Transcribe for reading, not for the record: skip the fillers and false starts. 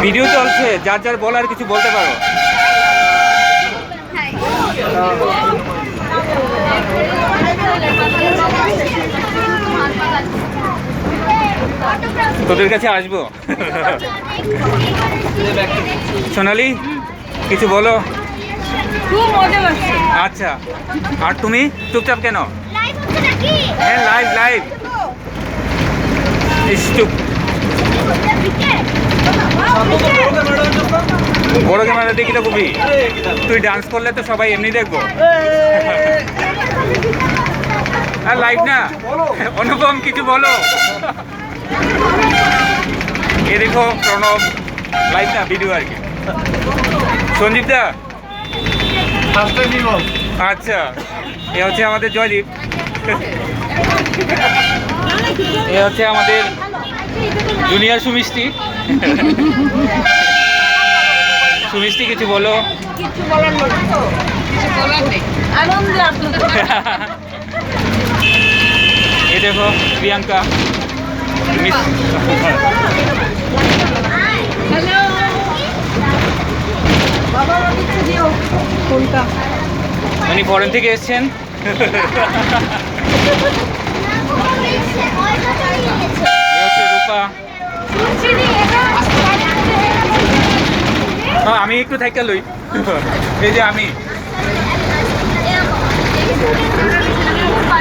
Video চলছে, যার যার বলার কিছু বলতে পারো। তোদের কাছে আসবো। সোনালি কিছু বলো। আচ্ছা, আর তুমি চুপচাপ কেন? হ্যাঁ লাইভ লাইভ। চুপ। বড় ক্যামেরা দেখি তো কবি, তুই ডান্স করলে তো সবাই এমনি দেখবো। আর লাইভ না, অনুপম কিছু বলো। এ দেখো প্রণব, লাইভ না ভিডিও আর কি। সঞ্জীব দা আচ্ছা, এ হচ্ছে আমাদের জয়দীপ, এ হচ্ছে আমাদের জুনিয়র সুমিষ্টি। সুমিষ্টি কিছু বলো। এ দেখো প্রিয়াঙ্কা। উনি ফরেন থেকে এসছেন। রূপা, আমি একটু থাইকা লই, এই যে আমি